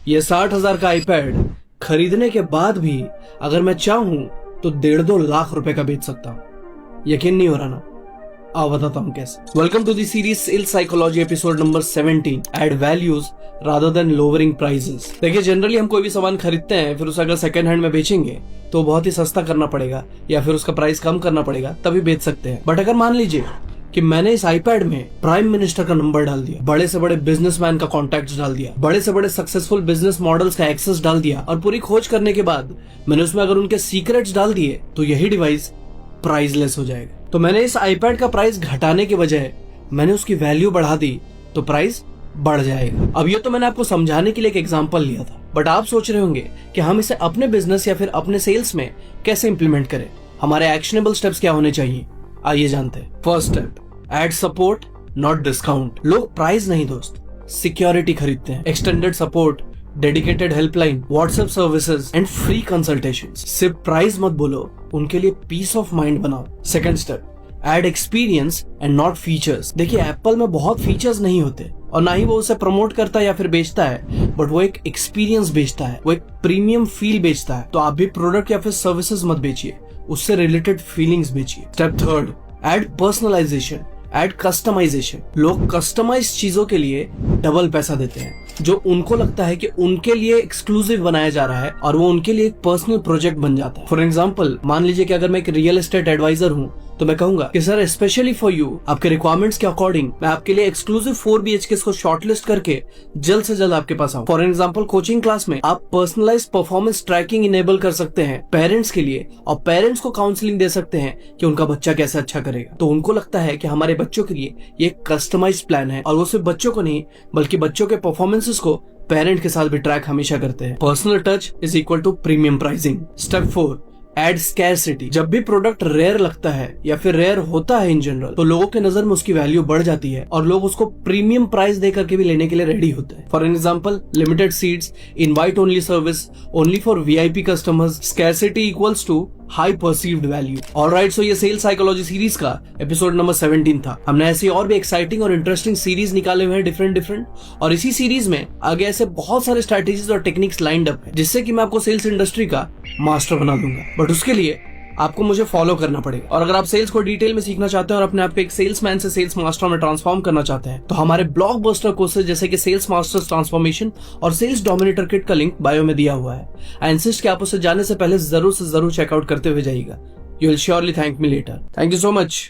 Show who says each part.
Speaker 1: ये 60,000 का आईपैड खरीदने के बाद भी अगर मैं चाहूं तो 1.5-2 लाख रुपए का बेच सकता हूं। यकीन नहीं हो रहा ना? आओ बताता हूं कैसे। Welcome to the series sales psychology episode number 17, add values rather than lowering prices. देखिए, जनरली हम कोई भी सामान खरीदते हैं, फिर उसे अगर सेकंड हैंड में बेचेंगे तो बहुत ही सस्ता करना पड़ेगा या फिर उसका प्राइस कम करना पड़ेगा, तभी बेच सकते हैं। बट अगर मान लीजिए कि मैंने इस आईपैड में प्राइम मिनिस्टर का नंबर डाल दिया, बड़े से बड़े बिजनेसमैन का कॉन्टैक्ट डाल दिया, बड़े से बड़े सक्सेसफुल बिजनेस मॉडल्स का एक्सेस डाल दिया और पूरी खोज करने के बाद मैंने उसमें अगर उनके सीक्रेट्स डाल दिए, तो यही डिवाइस प्राइसलेस हो जाएगा। तो मैंने इस आईपैड का प्राइस घटाने के बजाय मैंने उसकी वैल्यू बढ़ा दी, तो प्राइस बढ़ जाएगा। अब ये तो मैंने आपको समझाने के लिए एक एग्जांपल लिया था, बट आप सोच रहे होंगे कि हम इसे अपने बिजनेस या फिर अपने सेल्स में कैसे इंप्लीमेंट करें, हमारे एक्शनेबल स्टेप्स क्या होने चाहिए। आइए जानते हैं। First step, add support not discount. लोग प्राइस नहीं दोस्त, सिक्योरिटी खरीदते हैं। Extended support, dedicated helpline, WhatsApp services and free consultation. सिर्फ प्राइस मत बोलो, उनके लिए पीस ऑफ माइंड बनाओ। Second step, add experience and not features. देखिए, एप्पल में बहुत फीचर्स नहीं होते और ना ही वो उसे प्रमोट करता है या फिर बेचता है, बट वो एक एक्सपीरियंस बेचता है, वो एक प्रीमियम फील बेचता है। तो आप भी प्रोडक्ट या फिर सर्विसेज मत बेचिए, उससे रिलेटेड फीलिंग्स बेचिए। Step third, add personalisation, add customisation. लोग कस्टमाइज चीजों के लिए डबल पैसा देते हैं, जो उनको लगता है कि उनके लिए एक्सक्लूसिव बनाया जा रहा है और वो उनके लिए एक पर्सनल प्रोजेक्ट बन जाता है। फॉर एग्जांपल, मान लीजिए कि अगर मैं एक रियल एस्टेट एडवाइजर हूँ, तो मैं कहूंगा कि सर, स्पेशली फॉर यू, आपके रिक्वायरमेंट्स के अकॉर्डिंग मैं आपके लिए एक्सक्लूसिव 4 BHK को शॉर्टलिस्ट करके जल्द से जल्द आपके पास आऊं। फॉर एग्जांपल, कोचिंग क्लास में आप पर्सनलाइज परफॉर्मेंस ट्रैकिंग इनेबल कर सकते हैं पेरेंट्स के लिए, और पेरेंट्स को काउंसलिंग दे सकते हैं कि उनका बच्चा कैसे अच्छा करेगा। तो उनको लगता है कि हमारे बच्चों के लिए ये कस्टमाइज्ड प्लान है, और वो सिर्फ बच्चों को नहीं बल्कि बच्चों के परफॉर्मेंसेस को पेरेंट के साथ भी ट्रैक हमेशा करते हैं। Personal touch is equal to premium pricing. Step 4, add scarcity. जब भी प्रोडक्ट रेयर लगता है या फिर रेयर होता है इन जनरल, तो लोगों के नजर में उसकी वैल्यू बढ़ जाती है और लोग उसको प्रीमियम प्राइस दे करके भी लेने के लिए रेडी होते हैं। For example, limited seats, invite only service, only for VIP customers. Scarcity equals to high perceived value. Alright, so ये सेल्स साइकोलॉजी सीरीज का एपिसोड नंबर 17 था। हमने ऐसी और भी एक्साइटिंग और इंटरेस्टिंग सीरीज निकाले हुए हैं डिफरेंट, और इसी सीरीज में आगे ऐसे बहुत सारे स्ट्रेटेजीज और टेक्निक्स लाइंड अप है, जिससे कि मैं आपको सेल्स इंडस्ट्री का मास्टर बना दूंगा। बट उसके लिए आपको मुझे फॉलो करना पड़ेगा। और अगर आप सेल्स को डिटेल में सीखना चाहते हैं और अपने आप को एक सेल्समैन से सेल्स मास्टर में ट्रांसफॉर्म करना चाहते हैं, तो हमारे ब्लॉकबस्टर कोर्सेज जैसे कि सेल्स मास्टर्स ट्रांसफॉर्मेशन और सेल्स डोमिनेटर किट का लिंक बायो में दिया हुआ है। आई इंसिस्ट कि आप उसे जाने से पहले जरूर से जरूर चेकआउट करते हुए जाइएगा। You will surely thank me later. Thank you so much.